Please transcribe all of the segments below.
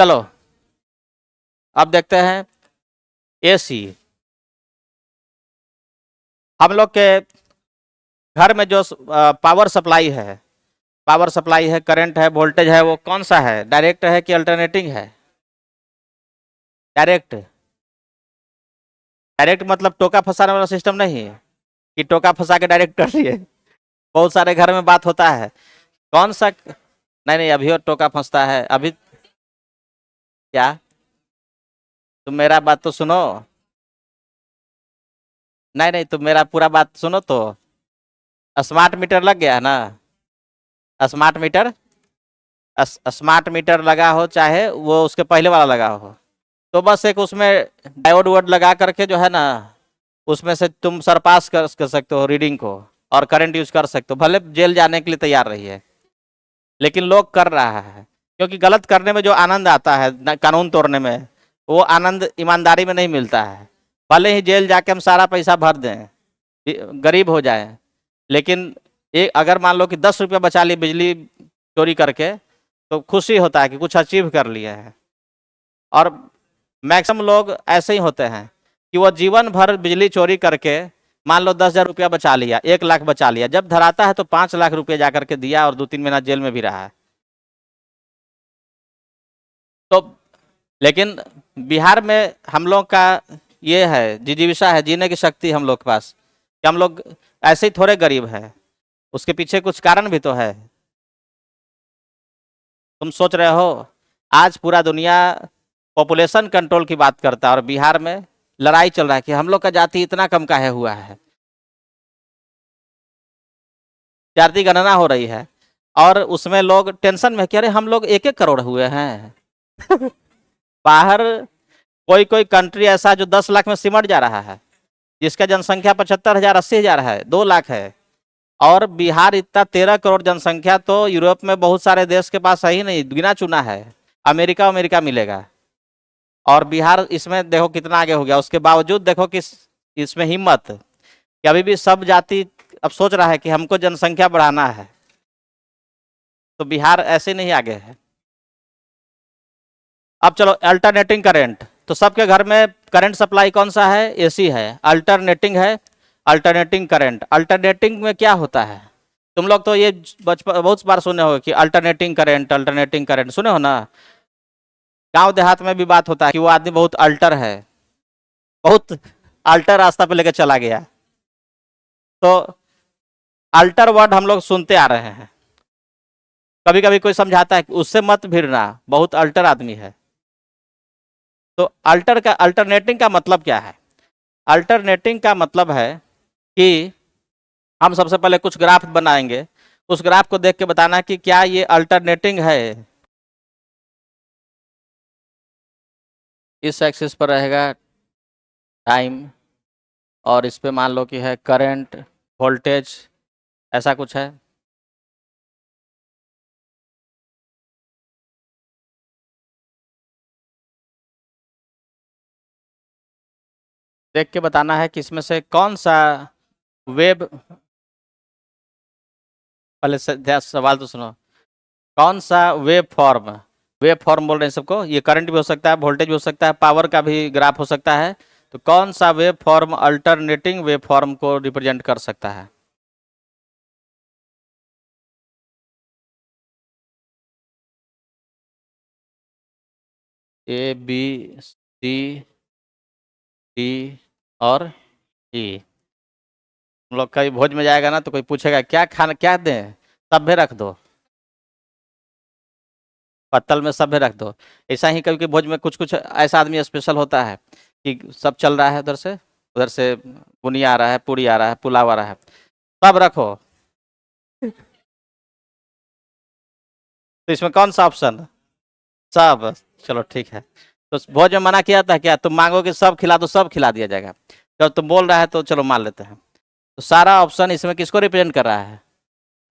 चलो अब देखते हैं एसी। हम लोग के घर में जो पावर सप्लाई है, करंट है, वोल्टेज है, वो कौन सा है? डायरेक्ट है कि अल्टरनेटिंग है? डायरेक्ट। डायरेक्ट मतलब टोका फंसाने वाला सिस्टम नहीं है कि टोका फंसा के डायरेक्ट कर लिए। बहुत सारे घर में बात होता है। कौन सा? नहीं नहीं, अभी और टोका फंसता है अभी। क्या? तुम मेरा बात तो सुनो। नहीं नहीं, तुम मेरा पूरा बात सुनो तो। स्मार्ट मीटर लग गया है ना? स्मार्ट मीटर, स्मार्ट मीटर लगा हो चाहे वो उसके पहले वाला लगा हो, तो बस एक उसमें डायोड वोड लगा करके जो है ना, उसमें से तुम सरपास कर सकते हो रीडिंग को, और करंट यूज कर सकते हो। भले जेल जाने के लिए तैयार रही है, लेकिन लोग कर रहा है क्योंकि गलत करने में जो आनंद आता है कानून तोड़ने में, वो आनंद ईमानदारी में नहीं मिलता है। भले ही जेल जाके हम सारा पैसा भर दें, गरीब हो जाए, लेकिन एक अगर मान लो कि 10 रुपया बचा ली बिजली चोरी करके, तो खुशी होता है कि कुछ अचीव कर लिया है। और मैक्सिमम लोग ऐसे ही होते हैं कि वो जीवन भर बिजली चोरी करके मान लो 10,000 रुपया बचा लिया, 1 लाख बचा लिया, जब धराता है तो 5 लाख रुपया जा करके दिया और 2-3 महीना जेल में भी रहा है। तो लेकिन बिहार में हम लोग का ये है, जिजीविषा है, जीने की शक्ति हम लोग के पास, कि हम लोग ऐसे ही थोड़े गरीब है, उसके पीछे कुछ कारण भी तो है। तुम सोच रहे हो आज पूरा दुनिया पॉपुलेशन कंट्रोल की बात करता है और बिहार में लड़ाई चल रहा है कि हम लोग का जाति इतना कम काहे हुआ है। जाति गणना हो रही है और उसमें लोग टेंशन में कि अरे हम लोग 1-1 करोड़ हुए हैं। बाहर कोई कोई कंट्री ऐसा जो 10 लाख में सिमट जा रहा है, जिसका जनसंख्या 75,000 80,000 है, 2 लाख है। और बिहार इतना 13 करोड़ जनसंख्या, तो यूरोप में बहुत सारे देश के पास है ही नहीं, गिना चुना है। अमेरिका अमेरिका मिलेगा, और बिहार इसमें देखो कितना आगे हो गया। उसके बावजूद देखो कि इसमें हिम्मत कि अभी भी सब जाति अब सोच रहा है कि हमको जनसंख्या बढ़ाना है, तो बिहार ऐसे नहीं आगे है। अब चलो अल्टरनेटिंग करंट, तो सबके घर में करंट सप्लाई कौन सा है? एसी है। अल्टरनेटिंग है, अल्टरनेटिंग करंट। अल्टरनेटिंग में क्या होता है? तुम लोग तो ये बचपन बहुत बार सुने हो कि अल्टरनेटिंग करंट, अल्टरनेटिंग करंट सुने हो ना। गांव देहात में भी बात होता है कि वो आदमी बहुत अल्टर है, बहुत अल्टर रास्ता पे लेके चला गया। तो अल्टर वर्ड हम लोग सुनते आ रहे हैं। कभी कभी कोई समझाता है कि उससे मत भिड़ना, बहुत अल्टर आदमी है। तो अल्टर का, अल्टरनेटिंग का मतलब क्या है? अल्टरनेटिंग का मतलब है कि हम सबसे पहले कुछ ग्राफ बनाएंगे, उस ग्राफ को देख के बताना कि क्या ये अल्टरनेटिंग है। इस एक्सिस पर रहेगा टाइम, और इस पे मान लो कि है करंट, वोल्टेज, ऐसा कुछ है। देख के बताना है कि इसमें से कौन सा वेब, पहले सवाल तो सुनो। कौन सा वेब फॉर्म, वेब फॉर्म बोल रहे हैं सबको, ये करंट भी हो सकता है, वोल्टेज भी हो सकता है, पावर का भी ग्राफ हो सकता है। तो कौन सा web form alternating web form को रिप्रेजेंट कर सकता है? ए बी सी डी और ई। हम लोग कहीं भोज में जाएगा ना तो कोई पूछेगा क्या खाना, क्या दें, सभ्य रख दो, पत्तल में सभ्य रख दो। ऐसा ही कभी भोज में कुछ कुछ ऐसा आदमी स्पेशल होता है कि सब चल रहा है, उधर से बुनिया आ रहा है, पूरी आ रहा है, पुलाव आ रहा है, सब रखो। तो इसमें कौन सा ऑप्शन? सब। चलो ठीक है। तो भोज में मना किया था क्या? तुम मांगोगे सब खिला दो, सब खिला दिया जाएगा। जब तुम बोल रहा है तो चलो मान लेते हैं। तो सारा ऑप्शन इसमें किसको रिप्रेजेंट कर रहा है?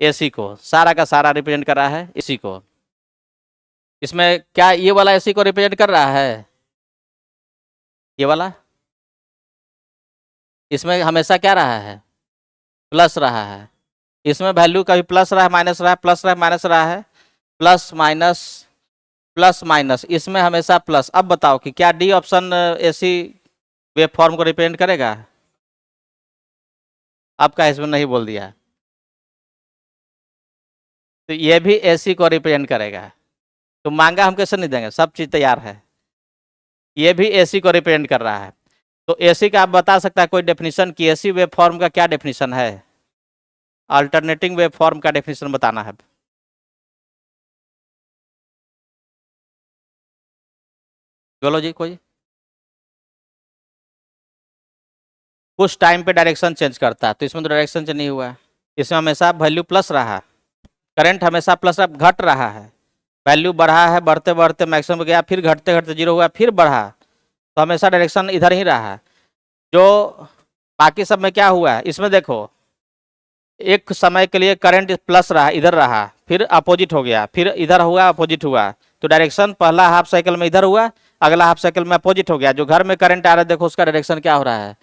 एसी को। सारा का सारा रिप्रेजेंट कर रहा है एसी को। इसमें क्या ये वाला एसी को रिप्रेजेंट कर रहा है? ये वाला इसमें हमेशा क्या रहा है? प्लस रहा है। इसमें वैल्यू कभी प्लस रहा है, माइनस रहा है, प्लस रहा है, माइनस रहा है, प्लस माइनस प्लस माइनस, इसमें हमेशा प्लस। अब बताओ कि क्या D option AC wave form को रिप्रेजेंट करेगा? आपका इसमें नहीं बोल दिया, तो ये भी एसी को रिप्रेजेंट करेगा। तो मांगा हम कैसे नहीं देंगे, सब चीज तैयार है। ये भी एसी को रिप्रेजेंट कर रहा है। तो एसी का आप बता सकता है कोई डेफिनेशन कि एसी वेव फॉर्म का क्या डेफिनेशन है? अल्टरनेटिंग वेव फॉर्म का डेफिनेशन बताना है। बोलो जी कोई। कुछ टाइम पे डायरेक्शन चेंज करता है, तो इसमें तो डायरेक्शन चेंज नहीं हुआ है। इसमें हमेशा वैल्यू प्लस रहा, करंट हमेशा प्लस घट रहा है। वैल्यू बढ़ा है, बढ़ते बढ़ते मैक्सिमम गया, फिर घटते घटते जीरो हुआ, फिर बढ़ा, तो हमेशा डायरेक्शन इधर ही रहा है। जो बाकी सब में क्या हुआ है, इसमें देखो एक समय के लिए करंट प्लस रहा, इधर रहा, फिर अपोजिट हो गया, फिर इधर हुआ, अपोजिट हुआ, तो डायरेक्शन पहला हाफ साइकिल में इधर हुआ, अगला हाफ साइकिल में अपोजिट हो गया। जो घर में करंट आ रहा है देखो उसका डायरेक्शन क्या हो रहा है,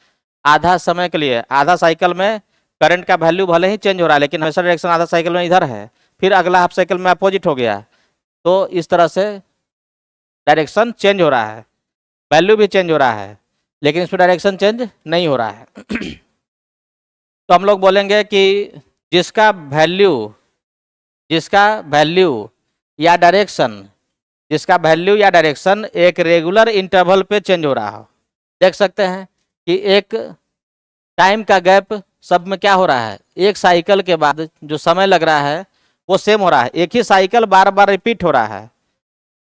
आधा समय के लिए, आधा साइकिल में करंट का वैल्यू भले ही चेंज हो रहा है लेकिन हमेशा डायरेक्शन आधा साइकिल में इधर है, फिर अगला हाफ साइकिल में अपोजिट हो गया, तो इस तरह से डायरेक्शन चेंज हो रहा है, वैल्यू भी चेंज हो रहा है, लेकिन इसमें डायरेक्शन चेंज नहीं हो रहा है। तो हम लोग बोलेंगे कि जिसका वैल्यू जिसका वैल्यू या डायरेक्शन जिसका वैल्यू या डायरेक्शन एक रेगुलर इंटरवल पे चेंज हो रहा हो। देख सकते हैं कि एक टाइम का गैप सब में क्या हो रहा है, एक साइकिल के बाद जो समय लग रहा है वो सेम हो रहा है, एक ही साइकिल बार बार रिपीट हो रहा है।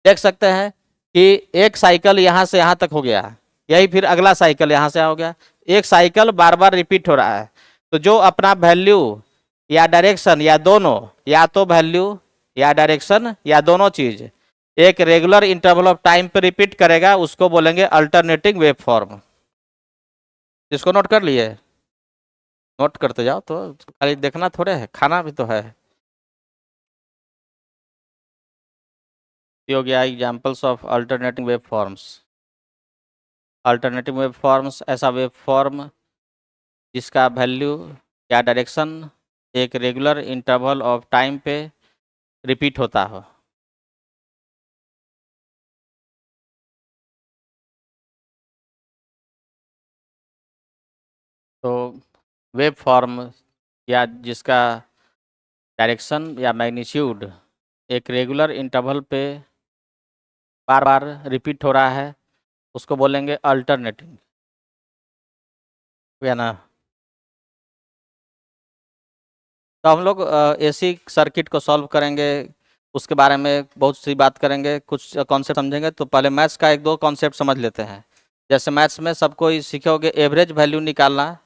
देख सकते हैं कि एक साइकिल यहाँ से यहाँ तक हो गया, यही फिर अगला साइकिल यहाँ से हो गया, एक साइकिल बार बार रिपीट हो रहा है। तो जो अपना वैल्यू या डायरेक्शन या दोनों, या तो वैल्यू या डायरेक्शन या दोनों चीज एक रेगुलर इंटरवल ऑफ टाइम पे रिपीट करेगा, उसको बोलेंगे अल्टरनेटिंग वेव फॉर्म। इसको नोट कर लिए? नोट करते जाओ, तो खाली देखना थोड़े है, खाना भी तो है। हो गया examples of alternating wave forms. Alternative wave forms ऐसा वेव फॉर्म जिसका वैल्यू या डायरेक्शन एक रेगुलर इंटरवल ऑफ टाइम पे रिपीट होता हो। तो वेव फॉर्म या जिसका डायरेक्शन या मैग्नीट्यूड एक रेगुलर इंटरवल पे बार बार रिपीट हो रहा है, उसको बोलेंगे अल्टरनेटिंग, है ना। तो हम लोग एसी सर्किट को सॉल्व करेंगे, उसके बारे में बहुत सी बात करेंगे, कुछ कॉन्सेप्ट समझेंगे। तो पहले मैथ्स का एक दो कॉन्सेप्ट समझ लेते हैं। जैसे मैथ्स में सबको सीखे होगे एवरेज वैल्यू निकालना।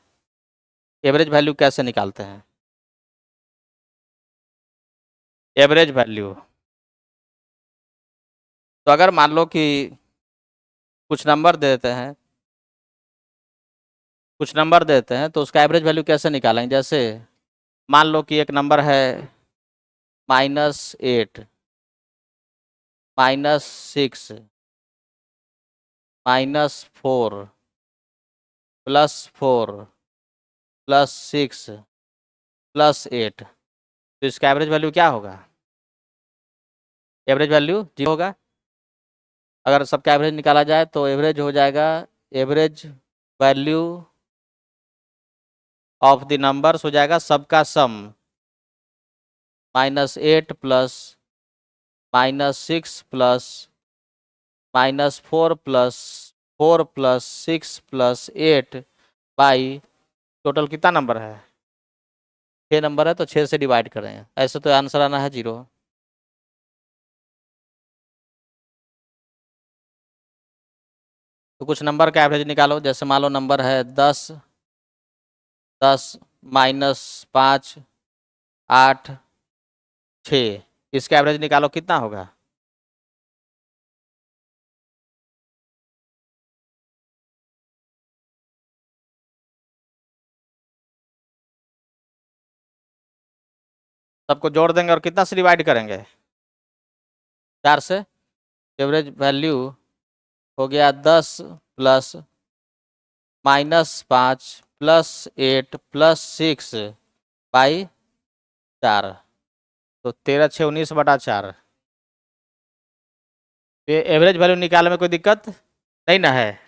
एवरेज वैल्यू कैसे निकालते हैं? एवरेज वैल्यू, तो अगर मान लो कि कुछ नंबर दे देते हैं, तो उसका एवरेज वैल्यू कैसे निकालेंगे? जैसे मान लो कि एक नंबर है -8, -6, -4, +4, +6, +8, तो इसका एवरेज वैल्यू क्या होगा? एवरेज वैल्यू 0 होगा। अगर सबका एवरेज निकाला जाए तो एवरेज हो जाएगा, average value of the numbers हो जाएगा सबका सम, -8 plus -6 plus -4 plus 4 plus 6 plus 8 by total कितना नंबर है? 6 नंबर है, तो 6 से डिवाइड करें, ऐसे तो आंसर आना है 0। तो कुछ नंबर का एवरेज निकालो। जैसे मान लो नंबर है 10, 10, -5, 8, 6, इसका एवरेज निकालो कितना होगा? सबको जोड़ देंगे और कितना से डिवाइड करेंगे? 4 से। एवरेज वैल्यू हो गया 10 प्लस -5 +8 +6 बाई 4, तो 13 × 6 = 19/4। ये एवरेज वैल्यू निकालने में कोई दिक्कत नहीं ना है।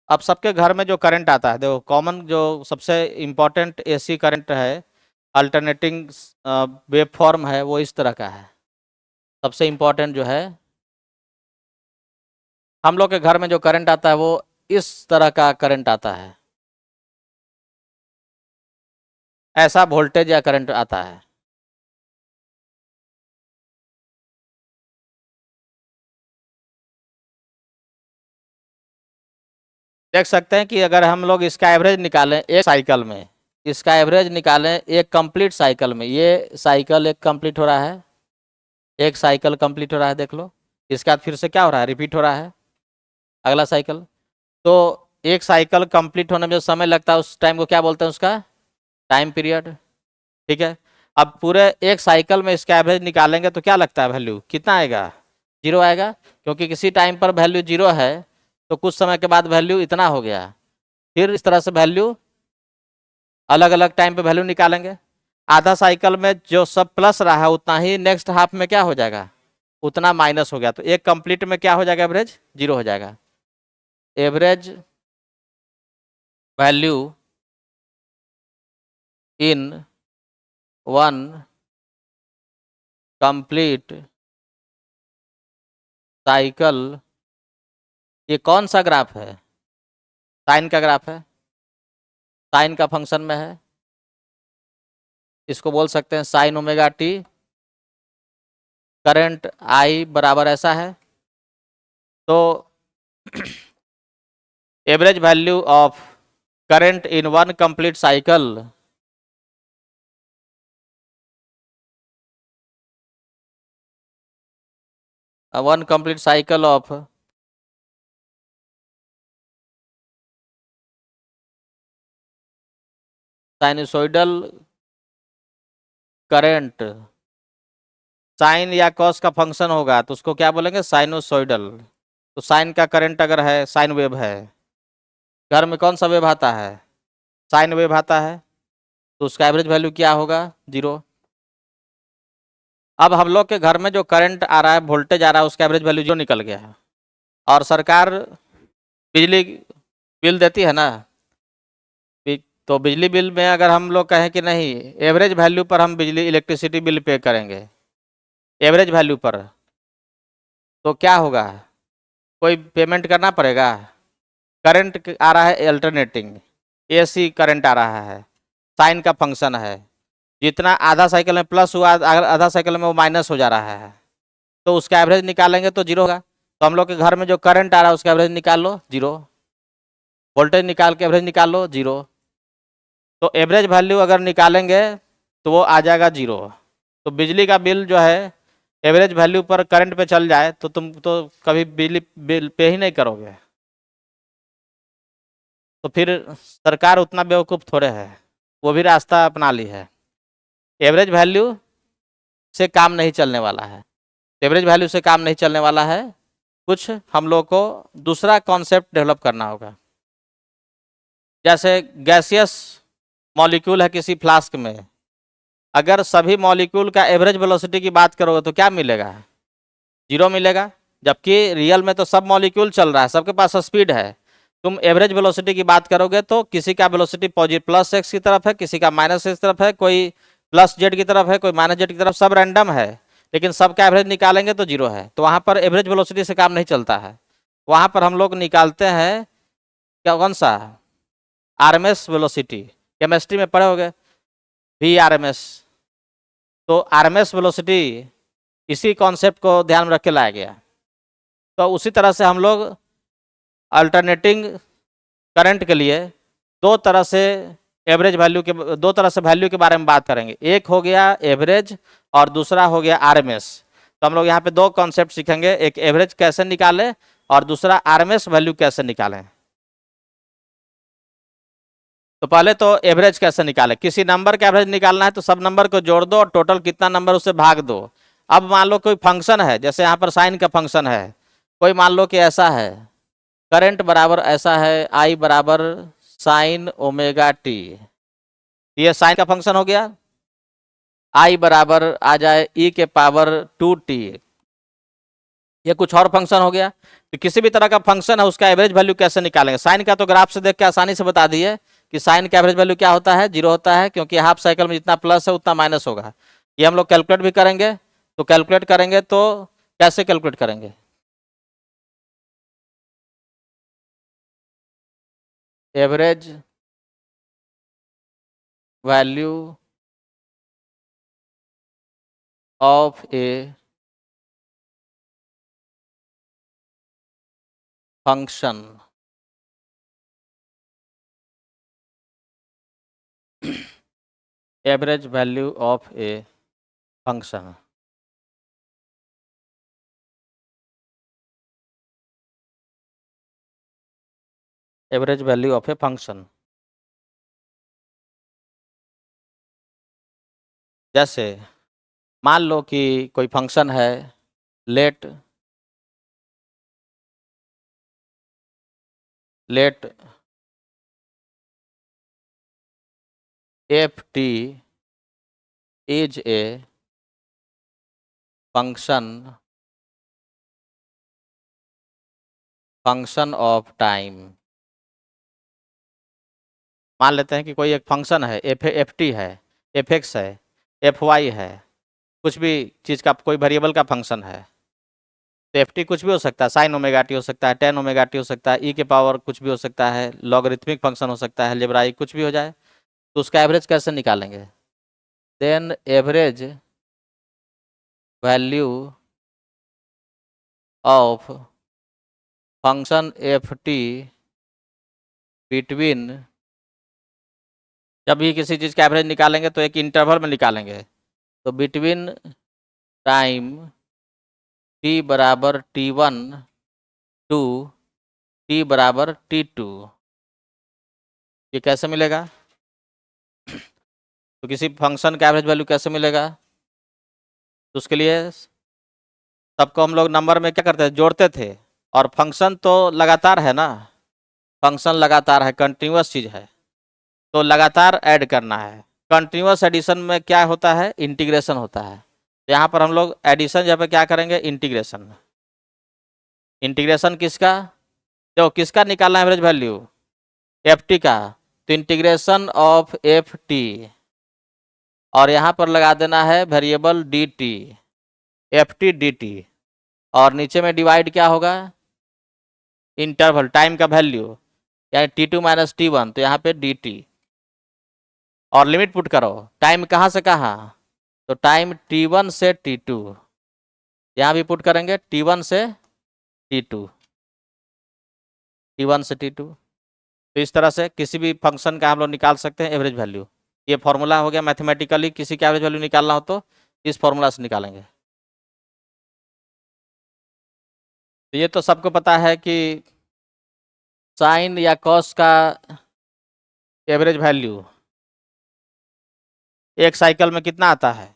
अब सबके घर में जो करंट आता है, देखो कॉमन जो सबसे इम्पोर्टेंट एसी करंट है, अल्टरनेटिंग वेव फॉर्म है, वो इस तरह का है। सबसे इम्पोर्टेंट जो है, हम लोग के घर में जो करंट आता है वो इस तरह का करंट आता है, ऐसा वोल्टेज या करंट आता है। देख सकते हैं कि अगर हम लोग इसका एवरेज निकालें एक साइकिल में, इसका एवरेज निकालें एक कंप्लीट साइकिल में, ये साइकिल एक कंप्लीट हो रहा है, एक साइकिल कंप्लीट हो रहा है, देख लो। इसके बाद फिर से क्या हो रहा है, रिपीट हो रहा है अगला साइकिल। तो एक साइकिल कंप्लीट होने में जो समय लगता है उस टाइम को क्या बोलते हैं, उसका टाइम पीरियड। ठीक है, अब पूरे एक साइकिल में इसका एवरेज निकालेंगे तो क्या लगता है वैल्यू कितना आएगा, 0 आएगा, क्योंकि किसी टाइम पर वैल्यू 0 है तो कुछ समय के बाद वैल्यू इतना हो गया। फिर इस तरह से वैल्यू अलग अलग टाइम पे वैल्यू निकालेंगे। आधा साइकिल में जो सब प्लस रहा है उतना ही नेक्स्ट हाफ में क्या हो जाएगा, उतना माइनस हो गया, तो एक कंप्लीट में क्या हो जाएगा, एवरेज 0 हो जाएगा। Average value in one complete cycle, ये कौन सा ग्राफ है, साइन का ग्राफ है, साइन का फंक्शन में है, इसको बोल सकते हैं sine omega t. Current I बराबर ऐसा है, तो average value of current in one complete cycle one complete cycle of sinusoidal current, sine या कॉस का फंक्शन होगा तो उसको क्या बोलेंगे, साइनोसोइडल। तो साइन का करंट अगर है, साइन वेव है, घर में कौन सा वेव आता है, साइन वेव आता है, तो उसका एवरेज वैल्यू क्या होगा, 0। अब हम लोग के घर में जो करंट आ रहा है, वोल्टेज आ रहा है, उसका एवरेज वैल्यू 0 निकल गया है। और सरकार बिजली बिल देती है ना, तो बिजली बिल में अगर हम लोग कहें कि नहीं एवरेज वैल्यू पर हम बिजली इलेक्ट्रिसिटी बिल पे करेंगे, एवरेज वैल्यू पर, तो क्या होगा, कोई पेमेंट करना पड़ेगा। करंट आ रहा है अल्टरनेटिंग, एसी करंट आ रहा है, साइन का फंक्शन है, जितना आधा साइकिल में प्लस हुआ आधा साइकिल में वो माइनस हो जा रहा है, तो उसका एवरेज निकालेंगे तो 0 होगा। तो हम लोग के घर में जो करंट आ रहा है उसका एवरेज निकाल लो 0, वोल्टेज निकाल के एवरेज निकाल लो 0। तो एवरेज वैल्यू अगर निकालेंगे तो वो आ जाएगा 0। तो बिजली का बिल जो है एवरेज वैल्यू पर करंट पे चल जाए तो तुम तो कभी बिजली बिल पे ही नहीं करोगे। तो फिर सरकार उतना बेवकूफ़ थोड़े है, वो भी रास्ता अपना ली है। एवरेज वैल्यू से काम नहीं चलने वाला है, एवरेज वैल्यू से काम नहीं चलने वाला है, कुछ हम लोग को दूसरा कॉन्सेप्ट डेवलप करना होगा। जैसे गैसियस मॉलिक्यूल है किसी फ्लास्क में, अगर सभी मॉलिक्यूल का एवरेज वेलोसिटी की बात करोगे तो क्या मिलेगा, 0 मिलेगा। जबकि रियल में तो सब मॉलिक्यूल चल रहा है, सबके पास स्पीड है। तुम एवरेज वेलोसिटी की बात करोगे तो किसी का वेलोसिटी पॉजिटिव प्लस एक्स की तरफ है, किसी का माइनस एक्स की तरफ है, कोई प्लस जेड की तरफ है, कोई माइनस जेड की तरफ, सब रैंडम है, लेकिन सबका एवरेज निकालेंगे तो 0 है। तो वहाँ पर एवरेज वेलोसिटी से काम नहीं चलता है, वहाँ पर हम लोग निकालते हैं क्या, कौन सा, आरएमएस वेलोसिटी। केमिस्ट्री में पढ़े होगे VRMS, तो आरएमएस वेलोसिटी इसी कॉन्सेप्ट को ध्यान में रख के लाया गया। तो उसी तरह से हम लोग अल्टरनेटिंग करंट के लिए दो तरह से दो तरह से वैल्यू के बारे में बात करेंगे। एक हो गया एवरेज और दूसरा हो गया आरएमएस। तो हम लोग यहाँ पे दो कॉन्सेप्ट सीखेंगे, एक एवरेज कैसे निकालें और दूसरा आरएमएस वैल्यू कैसे निकालें। तो पहले तो एवरेज कैसे निकालें, किसी नंबर का एवरेज निकालना है तो सब नंबर को जोड़ दो और टोटल कितना नंबर उससे भाग दो। अब मान लो कोई फंक्शन है, जैसे यहाँ पर साइन का फंक्शन है, कोई मान लो कि ऐसा है, करंट बराबर ऐसा है, आई बराबर साइन ओमेगा टी, ये साइन का फंक्शन हो गया। आई बराबर आ जाए e के पावर 2t, ये कुछ और फंक्शन हो गया। तो किसी भी तरह का फंक्शन है उसका एवरेज वैल्यू कैसे निकालेंगे? साइन का तो ग्राफ से देख के आसानी से बता दिए कि साइन का एवरेज वैल्यू क्या होता है, 0 होता है, क्योंकि हाफ साइकिल में जितना प्लस है उतना माइनस होगा। ये हम लोग कैलकुलेट भी करेंगे। तो कैलकुलेट करेंगे तो कैसे कैलकुलेट करेंगे? Average value of a function average value of a function. Average value of a function, जैसे मान लो कि कोई फंक्शन है, let let f t is a function of time. मान लेते हैं कि कोई एक फंक्शन है, एफ टी है, एफ एक्स है, एफ वाई है, कुछ भी चीज़ का कोई वेरिएबल का फंक्शन है। तो एफ टी कुछ भी हो सकता है, साइन ओमेगा टी हो सकता है, टेन ओमेगा टी हो सकता है, ई के पावर कुछ भी हो सकता है, लॉगरिथमिक फंक्शन हो सकता है, अलजेब्राइक कुछ भी हो जाए। तो उसका एवरेज कैसे निकालेंगे? Then average value of function f t between, जब भी किसी चीज़ का एवरेज निकालेंगे तो एक इंटरवल में निकालेंगे। तो बिटवीन टाइम t बराबर t1 टू t बराबर t2, ये कैसे मिलेगा? तो किसी फंक्शन का एवरेज वैल्यू कैसे मिलेगा? तो उसके लिए सबको हम लोग नंबर में क्या करते थे, जोड़ते थे। और फंक्शन तो लगातार है ना, फंक्शन लगातार है, कंटिन्यूअस चीज़ है, तो लगातार ऐड करना है। कंटिन्यूअस एडिशन में क्या होता है, इंटीग्रेशन होता है। यहाँ पर हम लोग एडिशन जहाँ पे क्या करेंगे, इंटीग्रेशन। इंटीग्रेशन किसका? देखो किसका निकालना है एवरेज वैल्यू, एफ टी का। तो इंटीग्रेशन ऑफ एफ टी, और यहाँ पर लगा देना है variable d t, f t d t, और नीचे में डिवाइड क्या होगा, इंटरवल टाइम का वैल्यू, यानी t two minus t one, तो यहाँ पे डी टी। और लिमिट पुट करो, टाइम कहाँ से कहाँ, तो टाइम टी वन से टी टू, यहाँ भी पुट करेंगे टी वन से टी टू, टी वन से टी टू। तो इस तरह से किसी भी फंक्शन का हम लोग निकाल सकते हैं एवरेज वैल्यू। ये फॉर्मूला हो गया, मैथमेटिकली किसी का एवरेज वैल्यू निकालना हो तो इस फॉर्मूला से निकालेंगे। तो ये तो सबको पता है कि साइन या कॉस का एवरेज वैल्यू एक साइकिल में कितना आता है,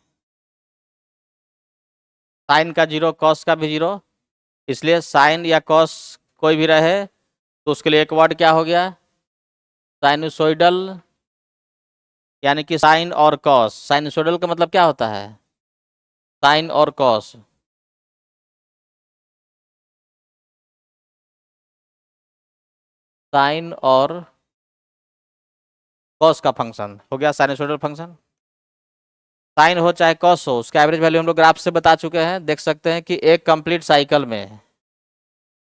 साइन का 0, कॉस का भी 0। इसलिए साइन या कॉस कोई भी रहे तो उसके लिए एक वर्ड क्या हो गया, साइनसोइडल, यानी कि साइन और कॉस। साइनसोइडल का मतलब क्या होता है, साइन और कॉस। साइन और कॉस का फंक्शन हो गया साइनसोइडल फंक्शन। साइन हो चाहे कॉस हो, उसका एवरेज वैल्यू हम लोग ग्राफ से बता चुके हैं। देख सकते हैं कि एक कंप्लीट साइकिल में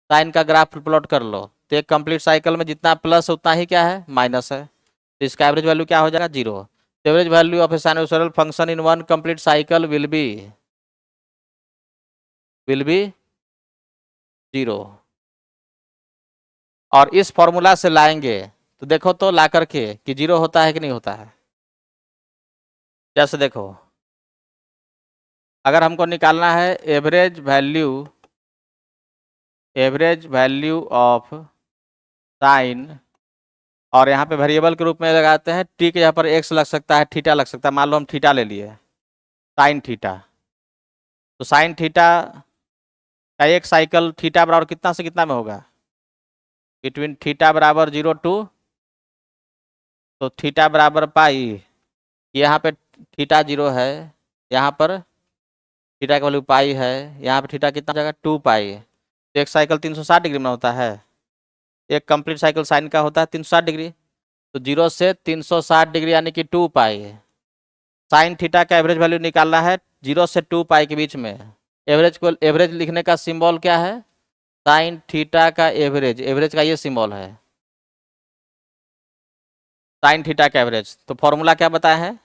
साइन का ग्राफ प्लॉट कर लो, तो एक कंप्लीट साइकिल में जितना प्लस है उतना ही क्या है, माइनस है। तो इसका एवरेज वैल्यू क्या हो जाएगा, 0। Average value of A sinusoidal function in one complete cycle will be 0। और इस फॉर्मूला से लाएंगे तो देखो तो ला करके कि 0 होता है कि नहीं होता है। जैसे देखो, अगर हमको निकालना है एवरेज वैल्यू ऑफ साइन, और यहाँ पे वेरिएबल के रूप में लगाते हैं, टी के यहाँ पर एक्स लग सकता है, थीटा लग सकता है। मान लो हम थीटा ले लिए, साइन थीटा। तो साइन थीटा का एक साइकिल थीटा बराबर कितना से कितना में होगा, बिटवीन थीटा बराबर 0 टू, तो थीटा बराबर पाई, यहाँ पे थीटा 0 है, यहाँ पर थीटा का वैल्यू पाई है, यहाँ पे थीटा कितना हो जाएगा 2 पाई। तो एक साइकिल 360 डिग्री में होता है, एक कंप्लीट साइकिल साइन का होता है 360 डिग्री। तो 0 से 360 डिग्री यानी कि 2 पाई। साइन थीटा का एवरेज वैल्यू निकालना है 0 से 2 पाई के बीच में। एवरेज लिखने का सिंबल क्या है? साइन थीटा का एवरेज, एवरेज का ये सिंबल है साइन थीटा का एवरेज। तो फॉर्मूला क्या बताया है?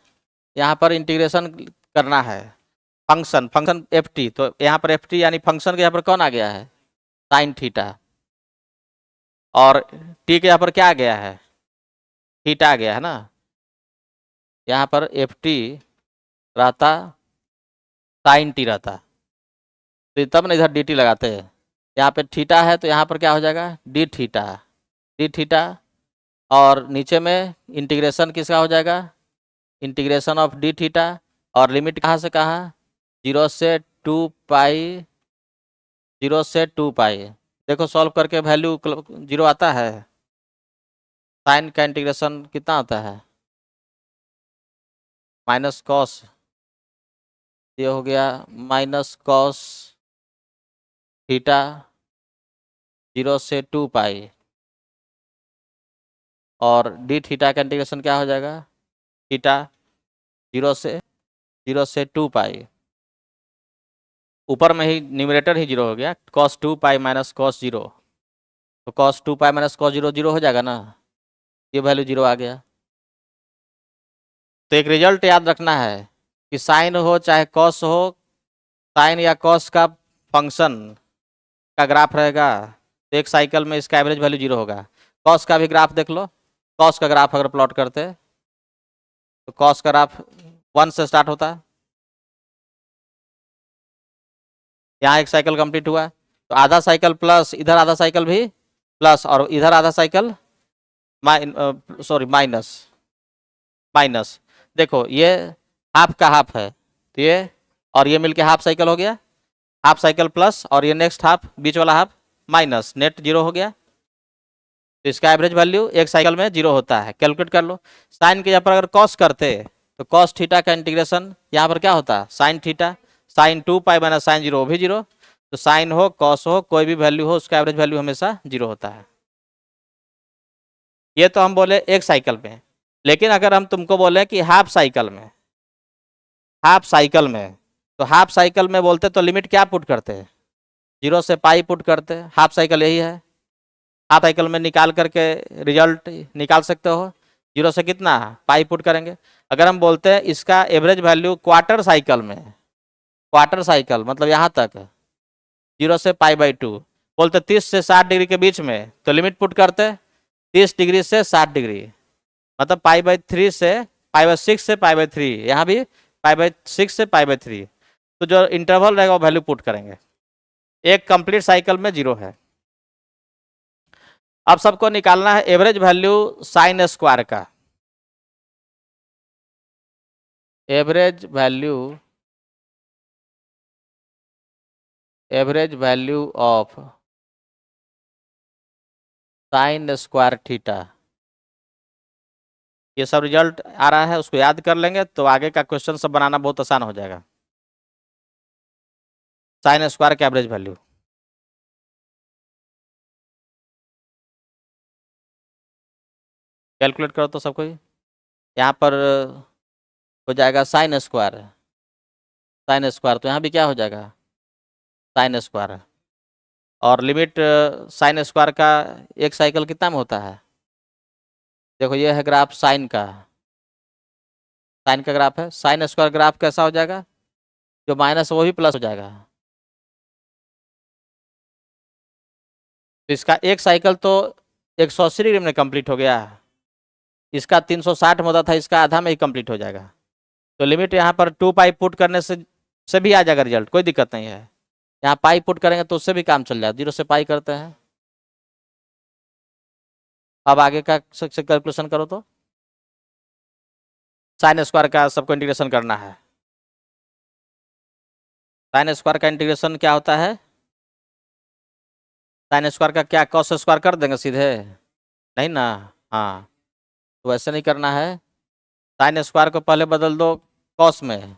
यहाँ पर इंटीग्रेशन करना है फंक्शन एफ टी। तो यहाँ पर एफ टी यानी फंक्शन के यहाँ पर कौन आ गया है? Sine theta. और टी के यहाँ पर क्या आ गया है? थीटा आ गया है ना। यहाँ पर एफ टी रहता, साइन टी रहता, तो तब ना इधर डी टी लगाते हैं। यहाँ पे थीटा है तो यहाँ पर क्या हो जाएगा? D theta, D theta. और नीचे में इंटीग्रेशन किसका हो जाएगा? Integration of D theta. और लिमिट कहाँ से कहाँ? 0 से 2 पाई, 0 से 2 पाई। देखो सॉल्व करके वैल्यू 0 आता है। साइन का इंटीग्रेशन कितना आता है? माइनस कॉस, ये हो गया माइनस कॉस थीटा 0 से 2 पाई। और डी थीटा का इंटीग्रेशन क्या हो जाएगा? थीटा 0 से 2 पाई। ऊपर में ही न्यूमरेटर ही 0 हो गया, कॉस 2 पाई माइनस कॉस 0। तो कॉस 2 पाई माइनस कॉस 0 0 हो जाएगा ना, ये वैल्यू 0 आ गया। तो एक रिजल्ट याद रखना है कि साइन हो चाहे कॉस हो, साइन या कॉस का फंक्शन का ग्राफ रहेगा तो एक साइकिल में इसका एवरेज वैल्यू 0 होगा। कॉस का भी ग्राफ देख लो, कॉस का ग्राफ अगर प्लॉट करते तो कॉस का ग्राफ 1 से स्टार्ट होता है। यहाँ एक साइकिल कंप्लीट हुआ तो आधा साइकिल प्लस, इधर आधा साइकिल भी प्लस, और इधर आधा साइकिल माइनस माइनस। देखो ये हाफ का हाफ है तो ये और ये मिलके हाफ साइकिल हो गया, हाफ साइकिल प्लस, और ये नेक्स्ट हाफ बीच वाला हाफ माइनस, नेट 0 हो गया। तो इसका एवरेज वैल्यू एक साइकिल में 0 होता है। कैलकुलेट कर लो। साइन के यहाँ पर अगर कॉस करते तो कॉस थीटा का इंटीग्रेशन यहाँ पर क्या होता? साइन थीटा, साइन 2 पाई माइनस साइन 0 भी 0। तो साइन हो कॉस हो कोई भी वैल्यू हो उसका एवरेज वैल्यू हमेशा 0 होता है। ये तो हम बोले एक साइकिल में, लेकिन अगर हम तुमको बोले कि हाफ साइकिल में, हाफ साइकिल में, तो हाफ साइकिल में बोलते तो लिमिट क्या पुट करते हैं? 0 से पाई पुट करते। हाफ साइकिल यही है, हाफ साइकिल में निकाल करके रिजल्ट निकाल सकते हो। 0 से कितना पाई पुट करेंगे। अगर हम बोलते हैं इसका एवरेज वैल्यू क्वार्टर साइकिल में, क्वार्टर साइकिल मतलब यहाँ तक 0 से पाई बाई 2, बोलते 30 से 60 डिग्री के बीच में, तो लिमिट पुट करते 30 डिग्री से 60 डिग्री, मतलब पाई बाई 3 से पाई बाई 6 से पाई बाई 3, यहाँ भी पाई बाई 6 से पाई बाई 3। तो जो इंटरवल रहेगा वो वैल्यू पुट करेंगे। एक कंप्लीट साइकिल में 0 है। अब सबको निकालना है एवरेज वैल्यू साइन स्क्वायर का। Average value of sine square theta. ये सब रिजल्ट आ रहा है, उसको याद कर लेंगे तो आगे का क्वेश्चन सब बनाना बहुत आसान हो जाएगा। साइन स्क्वायर का एवरेज वैल्यू कैलकुलेट करो तो सबको। यहाँ पर हो जाएगा साइन स्क्वायर, साइन स्क्वायर तो यहाँ भी क्या हो जाएगा? Sine square. और लिमिट साइन स्क्वायर का एक साइकिल कितना में होता है? देखो ये है ग्राफ साइन का, साइन का ग्राफ है। साइन स्क्वायर ग्राफ कैसा हो जाएगा? जो माइनस वो भी प्लस हो जाएगा। तो इसका एक साइकिल तो 180 डिग्री में कंप्लीट हो गया, इसका 360 में होता था, इसका आधा में ही कंप्लीट हो जाएगा। तो लिमिट यहाँ पर 2 पाई पुट करने से भी आ जाएगा रिजल्ट, कोई दिक्कत नहीं है। यहाँ पाई पुट करेंगे तो उससे भी काम चल जाएगा। 0 से पाई करते हैं। अब आगे का कैलकुलेशन करो तो साइन स्क्वायर का सबको इंटीग्रेशन करना है। साइन स्क्वायर का इंटीग्रेशन क्या होता है? साइन स्क्वायर का क्या कॉस स्क्वायर कर देंगे सीधे? नहीं ना। हाँ, तो वैसे नहीं करना है। साइन स्क्वायर को पहले बदल दो कॉस में,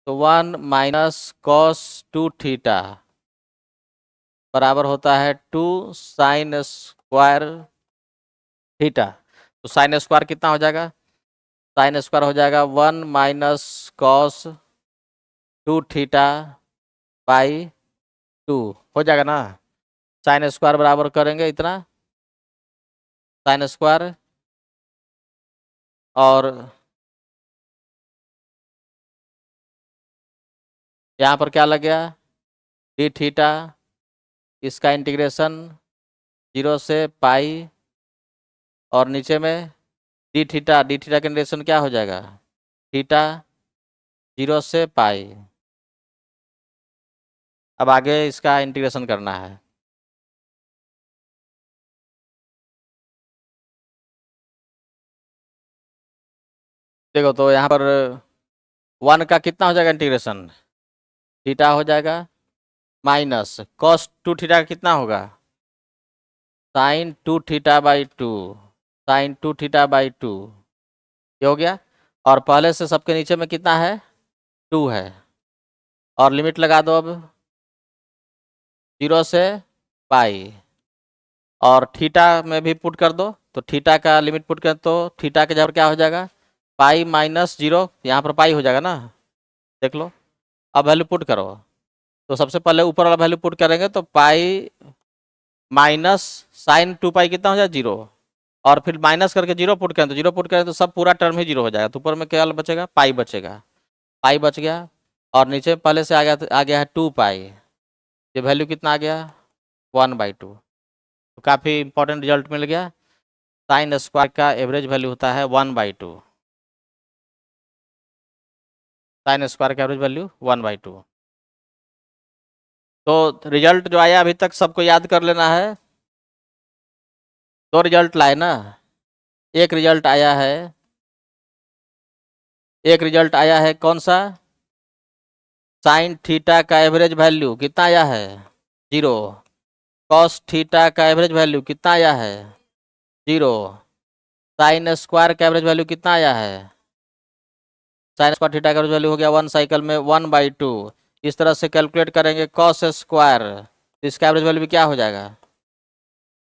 तो 1 माइनस कॉस 2 थीटा बराबर होता है 2 साइन स्क्वायर थीटा। तो साइन स्क्वायर कितना हो जाएगा? साइन स्क्वायर हो जाएगा 1 माइनस कॉस 2 थीटा बाई 2 हो जाएगा ना। साइन स्क्वायर बराबर करेंगे इतना साइन स्क्वायर, और यहाँ पर क्या लग गया? डी थीटा, इसका इंटीग्रेशन 0 से पाई, और नीचे में डी थीटा का इंटीग्रेशन क्या हो जाएगा? थीटा 0 से पाई। अब आगे इसका इंटीग्रेशन करना है। देखो तो यहाँ पर 1 का कितना हो जाएगा इंटीग्रेशन? थीटा हो जाएगा माइनस कॉस 2 थीटा का कितना होगा? Sine 2 theta by 2, sine 2 theta by 2 ये हो गया। और पहले से सबके नीचे में कितना है? 2 है, और लिमिट लगा दो अब 0 से पाई, और थीटा में भी पुट कर दो। तो थीटा का लिमिट पुट कर तो थीटा के जगह क्या हो जाएगा? पाई माइनस 0, यहाँ पर पाई हो जाएगा ना, देख लो। अब वैल्यू पुट करो, तो सबसे पहले ऊपर वाला वैल्यू पुट करेंगे तो पाई माइनस साइन 2 पाई कितना हो जाएगा? 0, और फिर माइनस करके 0 पुट करें तो 0 पुट करें तो सब पूरा टर्म ही 0 हो जाएगा। तो ऊपर में क्या बचेगा? पाई बचेगा, पाई बच गया, और नीचे पहले से आ गया है 2 पाई। ये वैल्यू कितना आ गया? 1/2। तो काफ़ी इंपॉर्टेंट रिजल्ट मिल गया। साइन स्क्वायर का एवरेज वैल्यू होता है 1/2। साइन स्क्वायर का एवरेज वैल्यू 1/2। तो रिजल्ट जो आया अभी तक सबको याद कर लेना है। 2 रिजल्ट लाए ना। एक रिजल्ट आया है, कौन सा? साइन थीटा का एवरेज वैल्यू कितना आया है? 0। कॉस थीटा का एवरेज वैल्यू कितना आया है? 0। साइन स्क्वायर का एवरेज वैल्यू कितना आया है? साइन स्क्वायर थीटा का एवरेज वैल्यू हो गया 1 साइकिल में 1/2। इस तरह से कैलकुलेट करेंगे कॉस स्क्वायर, तो इसका एवरेज वैल्यू भी क्या हो जाएगा?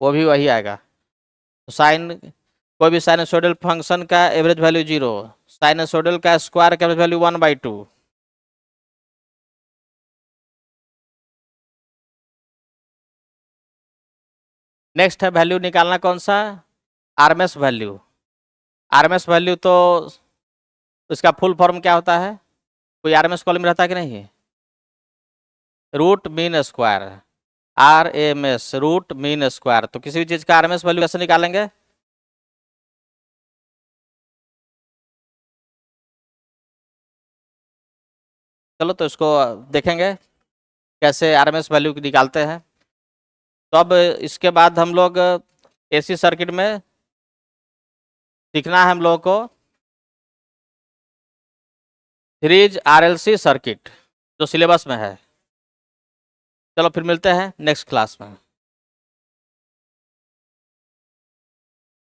वो भी वही आएगा। तो साइन कोई भी साइनसोइडल फंक्शन का एवरेज वैल्यू 0, साइनसोइडल का स्क्वायर का एवरेज वैल्यू 1/2। नेक्स्ट है वैल्यू निकालना कौन सा? RMS value. आरएमएस वैल्यू तो इसका फुल फॉर्म क्या होता है? कोई आरएमएस कॉलम रहता है कि नहीं? Root mean square, RMS root mean square. तो किसी भी चीज का आरएमएस वैल्यू कैसे निकालेंगे? चलो तो इसको देखेंगे कैसे आरएमएस वैल्यू निकालते हैं। तो अब इसके बाद हम लोग एसी सर्किट में सीखना है हम लोगों को सीरीज आरएलसी सर्किट, जो सिलेबस में है। चलो फिर मिलते हैं नेक्स्ट क्लास में।